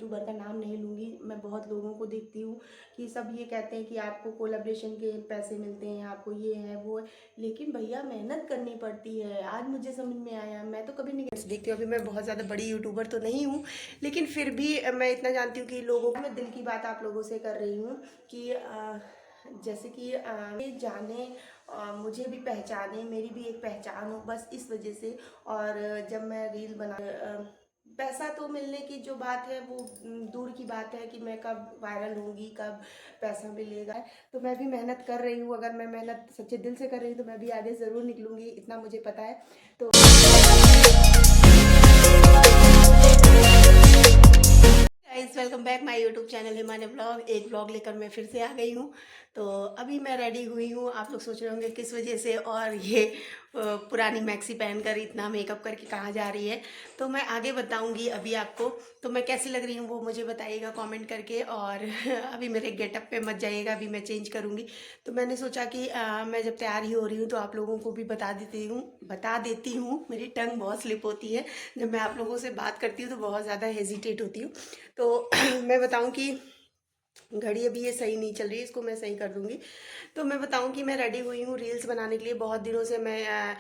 YouTuber का नाम नहीं लूँगी। मैं बहुत लोगों को देखती हूँ कि सब ये कहते हैं कि आपको कोलैबोरेशन के पैसे मिलते हैं, आपको ये है वो है, लेकिन भैया मेहनत करनी पड़ती है। आज मुझे समझ में आया, मैं तो कभी नहीं देखती हूँ। अभी मैं बहुत ज़्यादा बड़ी यूट्यूबर तो नहीं हूँ, लेकिन फिर भी मैं इतना जानती हूँ कि लोगों को, मैं दिल की बात आप लोगों से कर रही हूँ कि जैसे कि जाने, मुझे भी पहचाने, मेरी भी एक पहचान हो, बस इस वजह से। और जब मैं रील बना, पैसा तो मिलने की जो बात है वो दूर की बात है कि मैं कब वायरल होंगी, कब पैसा मिलेगा। तो मैं भी मेहनत कर रही हूँ। अगर मैं मेहनत सच्चे दिल से कर रही हूँ तो मैं भी आगे ज़रूर निकलूँगी, इतना मुझे पता है। तो guys, welcome back my YouTube channel हिमाने ब्लॉग। एक ब्लॉग लेकर मैं फिर से आ गई हूँ। तो अभी मैं रेडी हुई हूँ। आप लोग सोच रहे होंगे किस वजह से, और ये पुरानी मैक्सी पहनकर इतना मेकअप करके कहाँ जा रही है। तो मैं आगे बताऊँगी अभी आपको। तो मैं कैसी लग रही हूँ वो मुझे बताइएगा कमेंट करके। और अभी मेरे गेटअप पे मत जाइएगा, अभी मैं चेंज करूँगी। तो मैंने सोचा कि मैं जब तैयार ही हो रही हूँ तो आप लोगों को भी बता देती हूँ। मेरी टंग बहुत स्लिप होती है, जब मैं आप लोगों से बात करती हूँ तो बहुत ज़्यादा हेजिटेट होती हूँ। तो मैं बताऊं कि घड़ी अभी ये सही नहीं चल रही है, इसको मैं सही कर दूंगी। तो मैं बताऊं कि मैं रेडी हुई हूँ रील्स बनाने के लिए। बहुत दिनों से मैं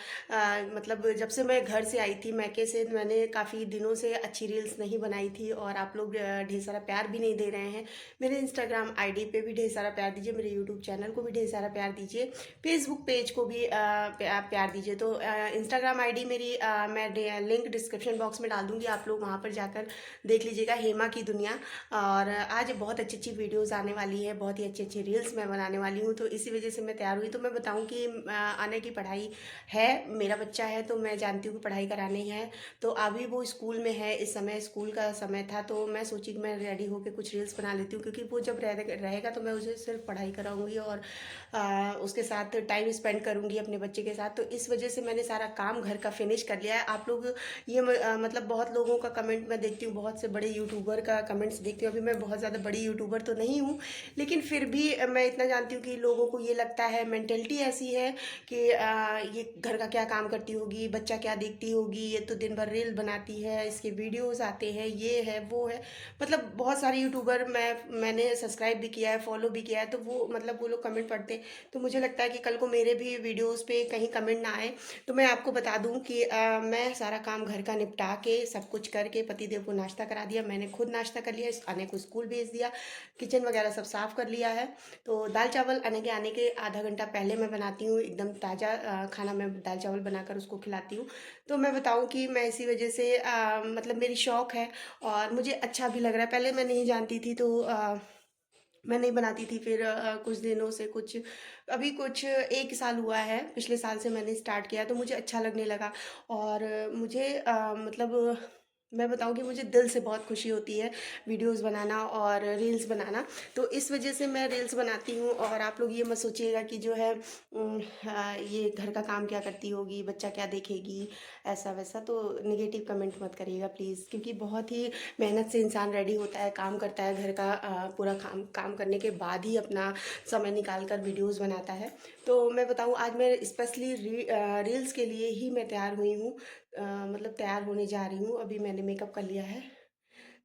मतलब जब से मैं घर से आई थी मैके से, मैंने काफ़ी दिनों से अच्छी रील्स नहीं बनाई थी। और आप लोग ढेर सारा प्यार भी नहीं दे रहे हैं। मेरे इंस्टाग्राम आईडी पे भी ढेर सारा प्यार दीजिए, मेरे यूट्यूब चैनल को भी ढेर सारा प्यार दीजिए, फेसबुक पेज को भी प्यार दीजिए। तो इंस्टाग्राम आईडी मेरी मैं लिंक डिस्क्रिप्शन बॉक्स में डाल दूंगी, आप लोग वहाँ पर जाकर देख लीजिएगा, हेमा की दुनिया। और आज बहुत अच्छी अच्छी वीडियोस आने वाली है, बहुत ही अच्छी अच्छी रील्स मैं बनाने वाली हूँ। तो इसी वजह से मैं तैयार हुई। तो मैं बताऊँ कि आने की पढ़ाई है, मेरा बच्चा है तो मैं जानती हूँ कि पढ़ाई करानी है। तो अभी वो स्कूल में है, इस समय स्कूल का समय था। तो मैं सोची कि मैं रेडी होकर कुछ रील्स बना लेती हूँ, क्योंकि वो जब रहेगा तो मैं उसे सिर्फ पढ़ाई कराऊंगी और उसके साथ टाइम स्पेंड करूंगी अपने बच्चे के साथ। तो इस वजह से मैंने सारा काम घर का फिनिश कर लिया है। आप लोग ये मतलब बहुत लोगों का कमेंट मैं देखती हूँ, बहुत से बड़े यूट्यूबर का कमेंट्स देखती हूँ। अभी मैं बहुत ज़्यादा बड़ी यूट्यूबर तो नहीं हूँ, लेकिन फिर भी मैं इतना जानती हूँ कि लोगों को ये लगता है, मेंटेलिटी ऐसी है कि ये घर का क्या काम करती होगी, बच्चा क्या देखती होगी, ये तो दिन भर रील बनाती है, इसके वीडियोस आते हैं, ये है वो है। मतलब बहुत सारे यूट्यूबर मैंने सब्सक्राइब भी किया है, फॉलो भी किया है। तो वो मतलब वो लोग कमेंट पढ़ते हैं, तो मुझे लगता है कि कल को मेरे भी वीडियोस पे कहीं कमेंट ना आए। तो मैं आपको बता दूं कि मैं सारा काम घर का निपटा के सब कुछ करके पतिदेव को नाश्ता करा दिया, मैंने खुद नाश्ता कर लिया, अने को स्कूल भेज दिया, किचन वगैरह सब साफ कर लिया है। तो दाल चावल अने के आने के आधा घंटा पहले मैं बनाती हूँ, एकदम ताज़ा खाना मैं दाल चावल बनाकर उसको खिलाती हूँ। तो मैं बताऊँ कि मैं इसी वजह से मतलब मेरी शौक है और मुझे अच्छा भी लग रहा है। पहले मैं नहीं जानती थी तो मैं नहीं बनाती थी। फिर कुछ दिनों से, कुछ अभी कुछ 1 साल हुआ है, पिछले साल से मैंने स्टार्ट किया तो मुझे अच्छा लगने लगा। और मुझे मतलब मैं बताऊं कि मुझे दिल से बहुत खुशी होती है वीडियोस बनाना और रील्स बनाना। तो इस वजह से मैं रील्स बनाती हूँ। और आप लोग ये मत सोचिएगा कि जो है ये घर का काम क्या करती होगी, बच्चा क्या देखेगी, ऐसा वैसा। तो निगेटिव कमेंट मत करिएगा प्लीज़, क्योंकि बहुत ही मेहनत से इंसान रेडी होता है, काम करता है, घर का पूरा काम काम करने के बाद ही अपना समय निकाल कर वीडियोस बनाता है। तो मैं बताऊं, आज मैं स्पेशली रील्स के लिए ही मैं तैयार हुई हूँ, मतलब तैयार होने जा रही हूँ। अभी मैंने मेकअप कर लिया है।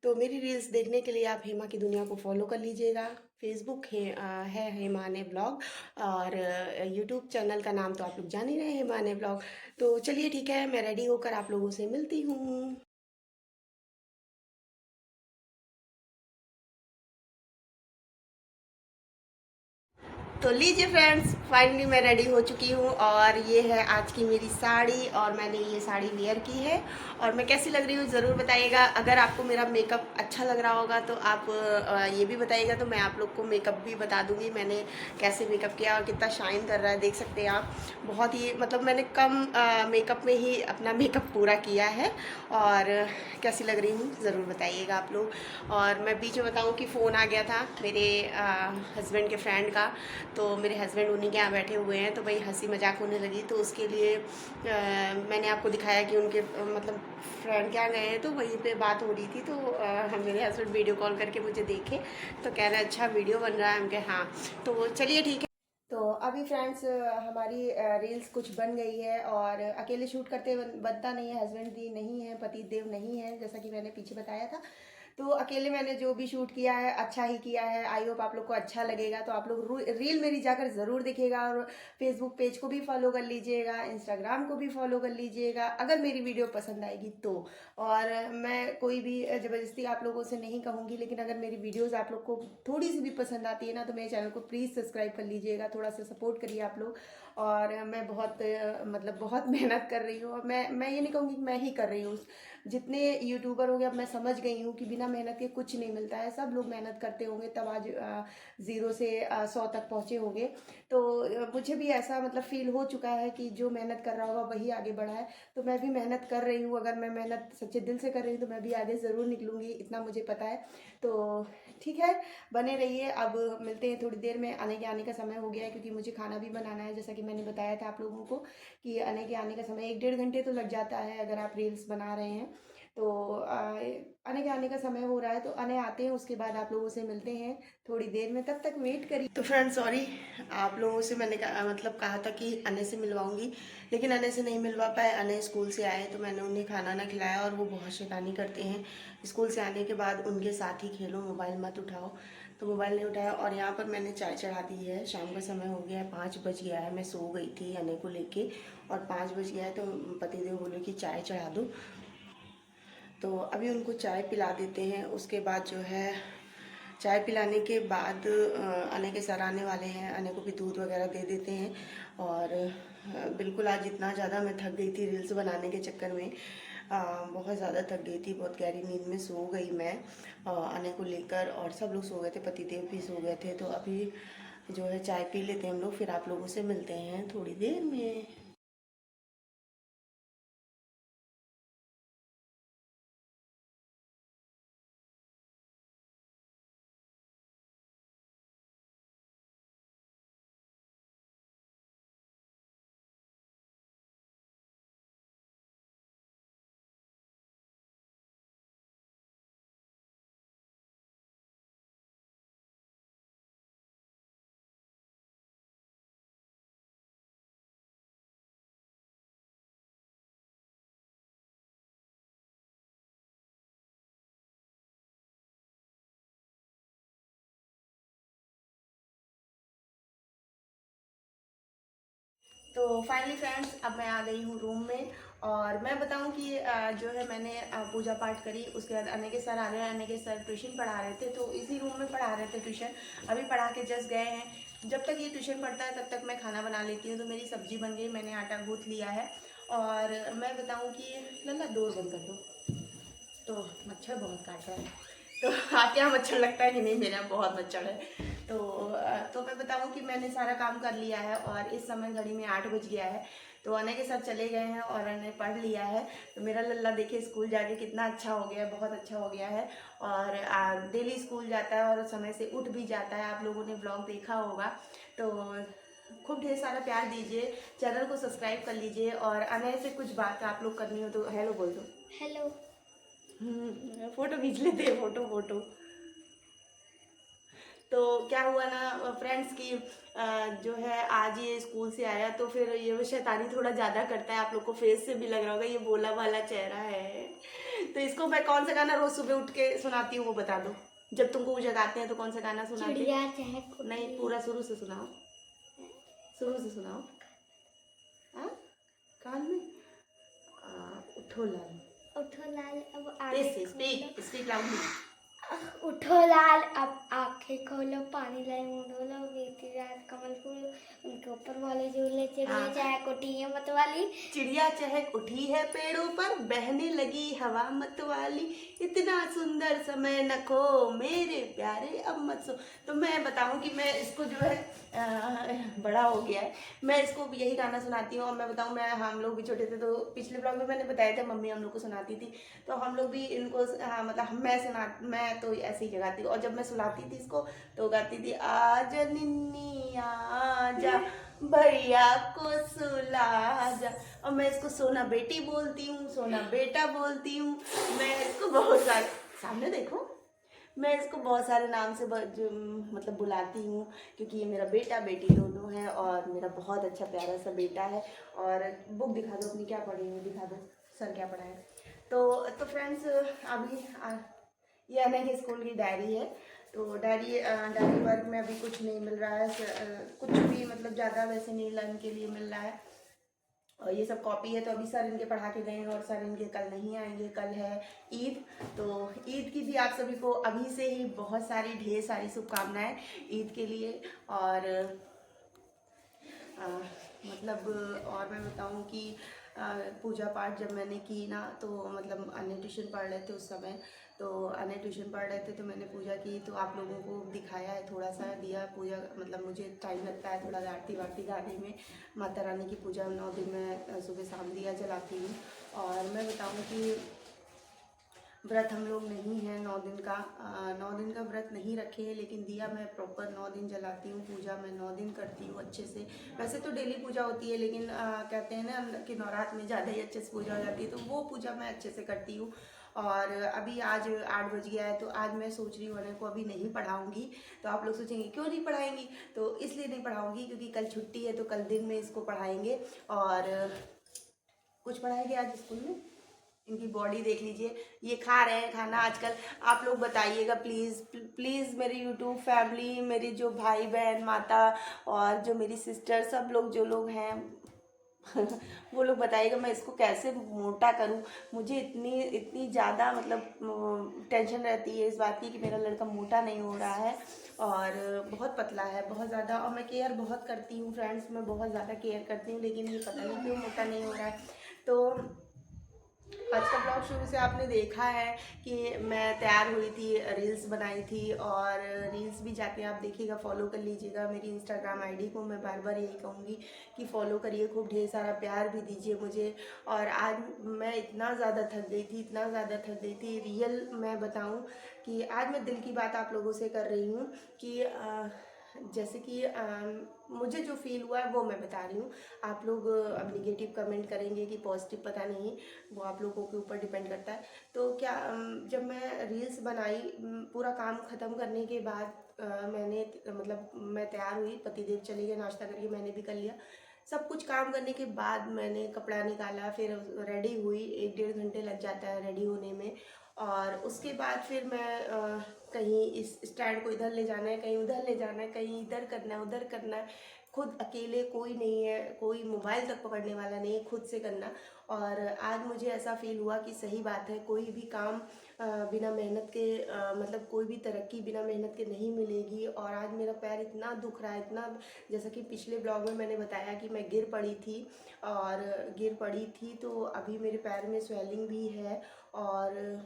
तो मेरी रील्स देखने के लिए आप हेमा की दुनिया को फॉलो कर लीजिएगा। फेसबुक है हेमाने ब्लॉग, और यूट्यूब चैनल का नाम तो आप लोग जान ही रहे हैं, हेमाने ब्लॉग। तो चलिए ठीक है, मैं रेडी होकर आप लोगों से मिलती हूँ। तो लीजिए फ्रेंड्स, फाइनली मैं रेडी हो चुकी हूँ और ये है आज की मेरी साड़ी, और मैंने ये साड़ी वेयर की है। और मैं कैसी लग रही हूँ ज़रूर बताइएगा। अगर आपको मेरा मेकअप अच्छा लग रहा होगा तो आप ये भी बताइएगा, तो मैं आप लोग को मेकअप भी बता दूँगी मैंने कैसे मेकअप किया और कितना शाइन कर रहा है, देख सकते हैं आप। बहुत ही मतलब मैंने कम मेकअप में ही अपना मेकअप पूरा किया है। और कैसी लग रही हूँ ज़रूर बताइएगा आप लोग। और मैं बीच में बताऊँ कि फ़ोन आ गया था मेरे हस्बैंड के फ्रेंड का। तो मेरे हस्बैंड उन्हीं के यहाँ बैठे हुए हैं, तो वही हंसी मजाक होने लगी। तो उसके लिए मैंने आपको दिखाया कि उनके मतलब फ्रेंड क्या गए हैं, तो वहीं पे बात हो रही थी। तो मेरे हस्बैंड वीडियो कॉल करके मुझे देखे, तो कह रहे हैं अच्छा वीडियो बन रहा है। हम कहे हाँ। तो चलिए ठीक है। तो अभी फ्रेंड्स हमारी रील्स कुछ बन गई है, और अकेले शूट करते बनता नहीं है, हस्बैंड भी नहीं है, पति देव नहीं है, जैसा कि मैंने पीछे बताया था। तो अकेले मैंने जो भी शूट किया है अच्छा ही किया है। आई होप आप लोग को अच्छा लगेगा। तो आप लोग रील मेरी जाकर ज़रूर देखिएगा और फेसबुक पेज को भी फॉलो कर लीजिएगा, इंस्टाग्राम को भी फॉलो कर लीजिएगा अगर मेरी वीडियो पसंद आएगी तो। और मैं कोई भी ज़बरदस्ती आप लोगों से नहीं कहूँगी, लेकिन अगर मेरी वीडियोज़ आप लोग को थोड़ी सी भी पसंद आती है ना तो मेरे चैनल को प्लीज़ सब्सक्राइब कर लीजिएगा, थोड़ा सा सपोर्ट करिए आप लोग। और मैं बहुत मतलब बहुत मेहनत कर रही हूँ। और मैं ये नहीं कहूँगी कि मैं ही कर रही हूँ, जितने यूट्यूबर हो गए अब मैं समझ गई हूँ कि बिना मेहनत के कुछ नहीं मिलता है। सब लोग मेहनत करते होंगे तब आज 0 से 100 तक पहुँचे होंगे। तो मुझे भी ऐसा मतलब फील हो चुका है कि जो मेहनत कर रहा होगा वही आगे बढ़ा है। तो मैं भी मेहनत कर रही हूँ, अगर मैं मेहनत सच्चे दिल से कर रही हूँ तो मैं भी आगे ज़रूर निकलूँगी, इतना मुझे पता है। तो ठीक है, बने रहिए। अब मिलते हैं थोड़ी देर में। आने का समय हो गया है क्योंकि मुझे खाना भी बनाना है, जैसा कि मैंने बताया था आप लोगों को कि आने का समय 1-1.5 घंटे तो लग जाता है अगर आप रील्स बना रहे हैं। तो आने का समय हो रहा है, तो आते हैं, उसके बाद आप लोगों से मिलते हैं थोड़ी देर में, तब तक वेट करिए। तो फ्रेंड सॉरी, आप लोगों से मैंने कहा था कि अने से मिलवाऊंगी, लेकिन अने से नहीं मिलवा पाए। अने स्कूल से आए तो मैंने उन्हें खाना ना खिलाया और वो बहुत शैतानी करते हैं। स्कूल से आने के बाद उनके साथ ही खेलो, मोबाइल मत उठाओ। तो मोबाइल नहीं उठाया। और यहाँ पर मैंने चाय चढ़ा दी है। शाम का समय हो गया है, 5 बज गया है। मैं सो गई थी अने को लेके और 5 बज गया है तो पतिदेव बोले कि चाय चढ़ा दो। तो अभी उनको चाय पिला देते हैं। उसके बाद जो है चाय पिलाने के बाद अने के सर आने वाले हैं, अने को भी दूध वगैरह दे देते हैं। और बिल्कुल आज इतना ज़्यादा मैं थक गई थी रील्स बनाने के चक्कर में, बहुत ज़्यादा थक गई थी, बहुत गहरी नींद में सो गई मैं अने को लेकर। और सब लोग सो गए थे, पतिदेव भी सो गए थे। तो अभी जो है चाय पी लेते हैं हम लोग, फिर आप लोगों से मिलते हैं थोड़ी देर में। तो फाइनली फ्रेंड्स, अब मैं आ गई हूँ रूम में। और मैं बताऊँ कि जो है मैंने पूजा पाठ करी। उसके बाद अने के सर आ गए। अने के सर ट्यूशन पढ़ा रहे थे, तो इसी रूम में पढ़ा रहे थे ट्यूशन। अभी पढ़ा के जस्ट गए हैं। जब तक ये ट्यूशन पढ़ता है तब तक मैं खाना बना लेती हूँ। तो मेरी सब्जी बन गई, मैंने आटा गूँथ लिया है। और मैं बताऊँ कि लल्ला डोर बंद कर दो, तो मच्छर बहुत काट रहा है। तो आपके यहाँ मच्छर लगता है कि नहीं? मेरे यहाँ बहुत मच्छर है। तो मैं बताऊँ कि मैंने सारा काम कर लिया है और इस समय घड़ी में 8 बज गया है। तो अने के साथ चले गए हैं और अने पढ़ लिया है। तो मेरा लल्ला देखिए स्कूल जाके कितना अच्छा हो गया है, बहुत अच्छा हो गया है। और डेली स्कूल जाता है और समय से उठ भी जाता है। आप लोगों ने ब्लॉग देखा होगा। तो खूब ढेर सारा प्यार दीजिए, चैनल को सब्सक्राइब कर लीजिए। और अने से कुछ बात आप लोग करनी हो तो हेलो बोल दो। हेलो। फोटो खींच लेते हैं, फोटो फोटो। तो क्या हुआ ना फ्रेंड्स की जो है आज ये स्कूल से आया तो फिर ये शैतानी थोड़ा ज़्यादा करता है। आप लोग को फेस से भी लग रहा होगा, ये बोला वाला चेहरा है। तो इसको मैं कौन सा गाना रोज सुबह उठ के सुनाती हूँ वो बता दो। जब तुमको वो जगाते हैं तो कौन सा गाना सुनाते? चिड़िया चहक उठी। नहीं, पूरा शुरू से सुनाओ, शुरू से सुनाओ। हाँ, कान में उठो लाल, उठो लाल अब आगे स्पीक स्पीक लाउडली। उठो लाल अब आंखें खोलो, पानी लाए मुंह लो, बीती रात कमल फूल उनके ऊपर वाले झूले, चिड़िया चहक उठी है मत वाली, चिड़िया चहक उठी है पेड़ों पर, बहने लगी हवा मत वाली, इतना सुंदर समय न खो मेरे प्यारे अब मत सो। तो मैं बताऊं कि मैं इसको जो है बड़ा हो गया है, मैं इसको यही गाना सुनाती हूँ। और मैं बताऊं, मैं हम लोग भी छोटे थे तो पिछले ब्लॉग में मैंने बताया था मम्मी हम लोग को सुनाती थी। तो हम लोग भी इनको मतलब मैं तो ऐसे ही जगाती हूँ। और जब मैं सुनाती थी इसको तो गाती थी, आजा निन्नी आजा भैया को सुला जा। और मैं इसको सोना बेटी बोलती हूँ, सोना बेटा बोलती हूँ। मैं इसको बहुत सारे, सामने देखो, मैं इसको बहुत सारे नाम से मतलब बुलाती हूँ, क्योंकि ये मेरा बेटा बेटी दोनों है और मेरा बहुत अच्छा प्यारा सा बेटा है। और बुक दिखा दो अपनी, क्या पढ़ी है दिखा दो, सर क्या पढ़ा है। तो फ्रेंड्स अभी ये अनय के स्कूल की डायरी है। तो डायरी वर्क में अभी कुछ नहीं मिल रहा है, कुछ भी मतलब ज़्यादा वैसे नहीं लर्न के लिए मिल रहा है। और ये सब कॉपी है। तो अभी सर इनके पढ़ा के गए हैं और सर इनके कल नहीं आएंगे। कल है ईद, तो ईद की भी आप सभी को अभी से ही बहुत सारी ढेर सारी शुभकामनाएं ईद के लिए। और मतलब और मैं बताऊं कि पूजा पाठ जब मैंने की ना, तो मतलब अन्य ट्यूशन पढ़ रहे थे उस समय, तो अन्य ट्यूशन पढ़ रहे थे तो मैंने पूजा की, तो आप लोगों को दिखाया है, थोड़ा सा दिया पूजा। मतलब मुझे टाइम लगता है थोड़ा आरती वारती गाने में। माता रानी की पूजा 9 दिन में सुबह शाम दिया जलाती हूँ। और मैं बताऊँ कि व्रत हम लोग नहीं है 9 दिन का, 9 दिन का व्रत नहीं रखे हैं, लेकिन दिया मैं प्रॉपर 9 दिन जलाती हूँ। पूजा मैं 9 दिन करती हूँ अच्छे से। वैसे तो डेली पूजा होती है, लेकिन कहते हैं ना कि नवरात्र में ज़्यादा ही अच्छे से पूजा हो जाती है, तो वो पूजा मैं अच्छे से करती हूँ। और अभी आज 8 बज गया है, तो आज मैं सोच रही हूँ अनय को अभी नहीं पढ़ाऊँगी। तो आप लोग सोचेंगे क्यों नहीं पढ़ाएंगी, तो इसलिए नहीं पढ़ाऊँगी क्योंकि कल छुट्टी है, तो कल दिन में इसको पढ़ाएंगे। और कुछ पढ़ाएंगे आज स्कूल में। इनकी बॉडी देख लीजिए, ये खा रहे हैं खाना आजकल। आप लोग बताइएगा प्लीज़ प्लीज़, मेरी यूट्यूब फैमिली, मेरी जो भाई बहन माता और जो मेरी सिस्टर, सब लोग जो लोग हैं वो लोग बताइएगा मैं इसको कैसे मोटा करूं। मुझे इतनी इतनी ज़्यादा मतलब टेंशन रहती है इस बात की कि मेरा लड़का मोटा नहीं हो रहा है और बहुत पतला है बहुत ज़्यादा। और मैं केयर बहुत करती हूँ फ्रेंड्स, मैं बहुत ज़्यादा केयर करती हूँ, लेकिन ये पता नहीं क्यों मोटा नहीं हो रहा है। तो आज का ब्लॉग शुरू से आपने देखा है कि मैं तैयार हुई थी, रील्स बनाई थी, और रील्स भी जाके आप देखिएगा, फॉलो कर लीजिएगा मेरी इंस्टाग्राम आईडी को। मैं बार बार यही कहूँगी कि फॉलो करिए, खूब ढेर सारा प्यार भी दीजिए मुझे। और आज मैं इतना ज़्यादा थक गई थी, इतना ज़्यादा थक गई थी, रियल मैं बताऊँ कि आज मैं दिल की बात आप लोगों से कर रही हूँ कि जैसे कि मुझे जो फील हुआ है वो मैं बता रही हूँ। आप लोग अब निगेटिव कमेंट करेंगे कि पॉजिटिव, पता नहीं, वो आप लोगों के ऊपर डिपेंड करता है। तो क्या जब मैं रील्स बनाई, पूरा काम ख़त्म करने के बाद मैंने मतलब मैं तैयार हुई, पतिदेव चले गए, नाश्ता करके मैंने भी कर लिया। सब कुछ काम करने के बाद मैंने कपड़ा निकाला, फिर रेडी हुई। 1-1.5 घंटे लग जाता है रेडी होने में। और उसके बाद फिर मैं कहीं इस स्टैंड को इधर ले जाना है, कहीं उधर ले जाना है, कहीं इधर करना है उधर करना है। खुद अकेले, कोई नहीं है, कोई मोबाइल तक पकड़ने वाला नहीं है, खुद से करना। और आज मुझे ऐसा फील हुआ कि सही बात है, कोई भी काम बिना मेहनत के मतलब कोई भी तरक्की बिना मेहनत के नहीं मिलेगी। और आज मेरा पैर इतना दुख रहा है, इतना, जैसा कि पिछले ब्लॉग में मैंने बताया कि मैं गिर पड़ी थी, और गिर पड़ी थी तो अभी मेरे पैर में स्वेलिंग भी है, और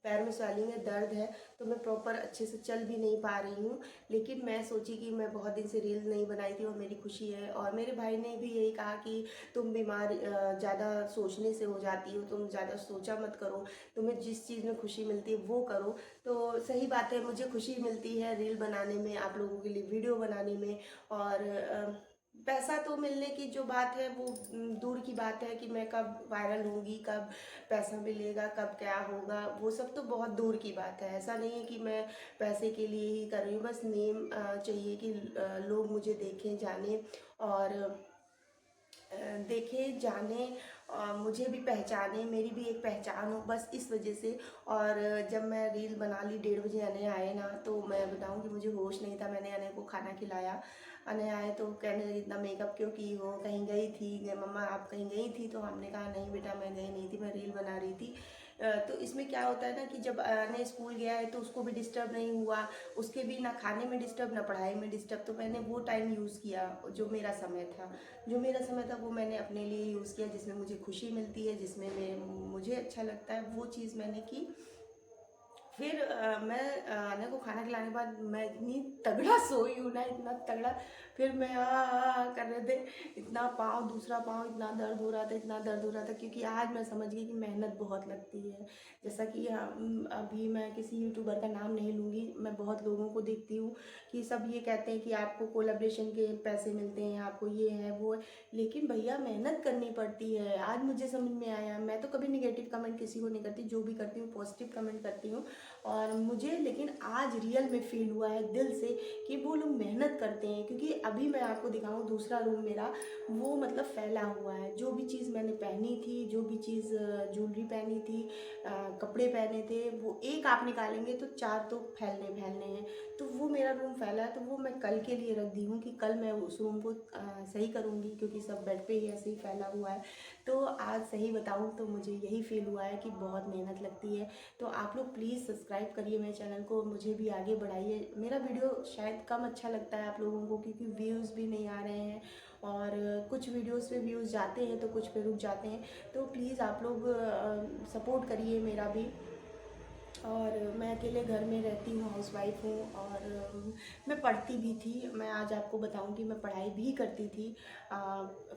पैर में स्वेलिंग है, दर्द है, तो मैं प्रॉपर अच्छे से चल भी नहीं पा रही हूँ। लेकिन मैं सोची कि मैं बहुत दिन से रील नहीं बनाई थी और मेरी खुशी है। और मेरे भाई ने भी यही कहा कि तुम बीमार ज़्यादा सोचने से हो जाती हो, तुम ज़्यादा सोचा मत करो, तुम्हें जिस चीज़ में खुशी मिलती है वो करो। तो सही बात है, मुझे खुशी मिलती है रील बनाने में, आप लोगों के लिए वीडियो बनाने में। और पैसा तो मिलने की जो बात है वो दूर की बात है कि मैं कब वायरल होंगी, कब पैसा मिलेगा, कब क्या होगा, वो सब तो बहुत दूर की बात है। ऐसा नहीं है कि मैं पैसे के लिए ही कर रही हूँ, बस नेम चाहिए कि लोग मुझे देखें, जाने, और देखे, जाने, मुझे भी पहचाने, मेरी भी एक पहचान हो, बस इस वजह से। और जब मैं रील बना ली, 1:30 बजे अनय आए ना, तो मैं बताऊं कि मुझे होश नहीं था। मैंने अनय को खाना खिलाया, अनय आए तो कहने लगी इतना मेकअप क्यों की हो, कहीं गई थी मम्मा, आप कहीं गई थी? तो हमने कहा नहीं बेटा मैं गई नहीं थी, मैं रील बना रही थी। तो इसमें क्या होता है ना कि जब अनय स्कूल गया है तो उसको भी डिस्टर्ब नहीं हुआ, उसके भी ना खाने में डिस्टर्ब ना पढ़ाई में डिस्टर्ब। तो मैंने वो टाइम यूज़ किया, जो मेरा समय था, वो मैंने अपने लिए यूज़ किया, जिसमें मुझे खुशी मिलती है, जिसमें मुझे अच्छा लगता है, वो चीज़ मैंने की। फिर मैं अनय को खाना खिलाने के बाद मैं इतनी तगड़ा सोई हूँ ना, इतना तगड़ा। फिर मैं कर रहे थे, इतना पाँव, दूसरा पाँव इतना दर्द हो रहा था, इतना दर्द हो रहा था, क्योंकि आज मैं समझ गई कि मेहनत बहुत लगती है। जैसा कि अभी मैं किसी यूट्यूबर का नाम नहीं लूँगी, मैं बहुत लोगों को देखती हूँ कि सब ये कहते हैं कि आपको कोलैबोरेशन के पैसे मिलते हैं, आपको ये है वो है, लेकिन भैया मेहनत करनी पड़ती है। आज मुझे समझ में आया, मैं तो कभी निगेटिव कमेंट किसी को नहीं करती, जो भी करती हूँ पॉजिटिव कमेंट करती हूँ। और मुझे लेकिन आज रियल में फ़ील हुआ है दिल से कि वो लोग मेहनत करते हैं। क्योंकि अभी मैं आपको दिखाऊँ दूसरा रूम मेरा, वो मतलब फैला हुआ है। जो भी चीज़ मैंने पहनी थी, जो भी चीज़ ज्वेलरी पहनी थी, कपड़े पहने थे, वो एक आप निकालेंगे तो 4 तो फैलने फैलने हैं। तो वो मेरा रूम फैला है, तो वो मैं कल के लिए रख दी हूँ कि कल मैं उस रूम को सही करूँगी, क्योंकि सब बेड पे ही ऐसे ही फैला हुआ है। तो आज सही बताऊँ तो मुझे यही फ़ील हुआ है कि बहुत मेहनत लगती है। तो आप लोग प्लीज़ सब्सक्राइब करिए मेरे चैनल को, मुझे भी आगे बढ़ाइए। मेरा वीडियो शायद कम अच्छा लगता है आप लोगों को, क्योंकि व्यूज़ भी नहीं आ रहे हैं, और कुछ वीडियोस पे व्यूज़ जाते हैं तो कुछ पे रुक जाते हैं। तो प्लीज़ आप लोग सपोर्ट करिए मेरा भी। और मैं अकेले घर में रहती हूँ, हाउसवाइफ हूँ, और मैं पढ़ती भी थी। मैं आज आपको बताऊँ कि मैं पढ़ाई भी करती थी।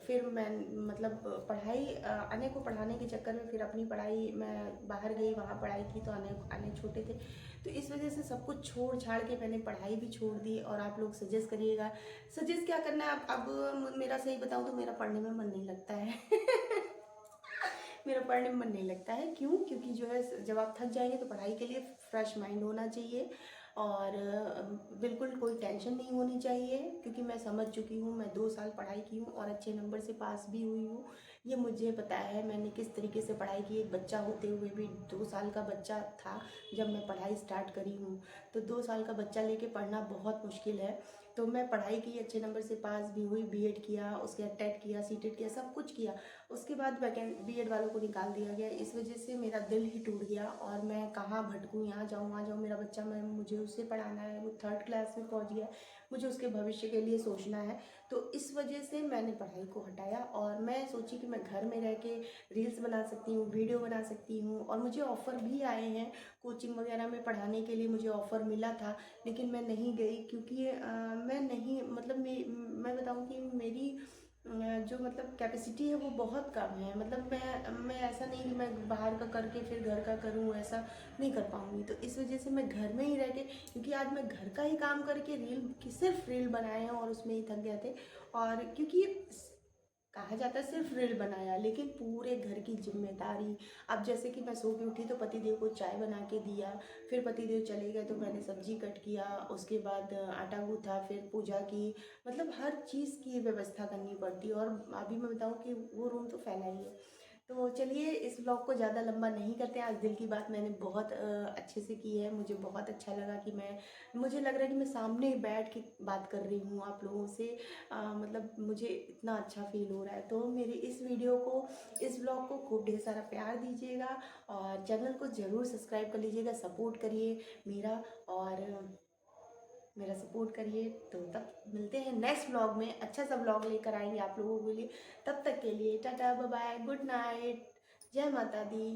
फिर मैं मतलब पढ़ाई अने को पढ़ाने के चक्कर में फिर अपनी पढ़ाई, मैं बाहर गई, वहाँ पढ़ाई की, तो अने छोटे थे, तो इस वजह से सब कुछ छोड़ छाड़ के मैंने पढ़ाई भी छोड़ दी। और आप लोग सजेस्ट करिएगा, सजेस्ट क्या करना है। अब मेरा सही बताऊँ तो मेरा पढ़ने में मन नहीं लगता है। मेरा पढ़ने में मन नहीं लगता है। क्यों? क्योंकि जो है, जब आप थक जाएंगे तो पढ़ाई के लिए फ्रेश माइंड होना चाहिए, और बिल्कुल कोई टेंशन नहीं होनी चाहिए। क्योंकि मैं समझ चुकी हूँ, मैं 2 साल पढ़ाई की हूँ और अच्छे नंबर से पास भी हुई हूँ। ये मुझे पता है मैंने किस तरीके से पढ़ाई की। एक बच्चा होते हुए भी, 2 साल का बच्चा था जब मैं पढ़ाई स्टार्ट करी हूँ। तो 2 साल का बच्चा लेके पढ़ना बहुत मुश्किल है। तो मैं पढ़ाई की, अच्छे नंबर से पास भी हुई, बीएड किया, उसके बाद टेट किया, सीटेट किया, सब कुछ किया। उसके बाद बीएड वालों को निकाल दिया गया। इस वजह से मेरा दिल ही टूट गया, और मैं कहाँ भटकूँ, यहाँ जाऊँ वहाँ जाऊँ। मेरा बच्चा, मैं मुझे उसे पढ़ाना है, वो 3rd क्लास में पहुँच गया है, मुझे उसके भविष्य के लिए सोचना है। तो इस वजह से मैंने पढ़ाई को हटाया, और मैं सोची कि मैं घर में रह के रील्स बना सकती हूँ, वीडियो बना सकती हूँ। और मुझे ऑफ़र भी आए हैं कोचिंग वगैरह में पढ़ाने के लिए, मुझे ऑफ़र मिला था, लेकिन मैं नहीं गई। क्योंकि मैं नहीं, मतलब मैं बताऊँ कि मेरी जो मतलब कैपेसिटी है वो बहुत कम है। मतलब मैं ऐसा नहीं कि मैं बाहर का करके फिर घर का करूँ, ऐसा नहीं कर पाऊँगी। तो इस वजह से मैं घर में ही रह के, क्योंकि आज मैं घर का ही काम करके रील की सिर्फ रील बनाए हैं, और उसमें ही थक गए थे। और क्योंकि कहा जाता है सिर्फ रील बनाया, लेकिन पूरे घर की जिम्मेदारी। अब जैसे कि मैं सो के उठी तो पतिदेव को चाय बना के दिया, फिर पतिदेव चले गए तो मैंने सब्जी कट किया, उसके बाद आटा गूँथा, फिर पूजा की। मतलब हर चीज़ की व्यवस्था करनी पड़ती है। और अभी मैं बताऊँ कि वो रूम तो फैला ही है। तो चलिए, इस ब्लॉग को ज़्यादा लंबा नहीं करते हैं। आज दिल की बात मैंने बहुत अच्छे से की है। मुझे बहुत अच्छा लगा कि मुझे लग रहा है कि मैं सामने बैठ के बात कर रही हूँ आप लोगों से। मतलब मुझे इतना अच्छा फील हो रहा है। तो मेरे इस वीडियो को, इस ब्लॉग को खूब ढेर सारा प्यार दीजिएगा, और चैनल को ज़रूर सब्सक्राइब कर लीजिएगा, सपोर्ट करिए मेरा, और मेरा सपोर्ट करिए। तो तब मिलते हैं नेक्स्ट व्लॉग में, अच्छा सा व्लॉग लेकर आएंगे आप लोगों के लिए। तब तक के लिए टाटा, बाय बाय, गुड नाइट, जय माता दी।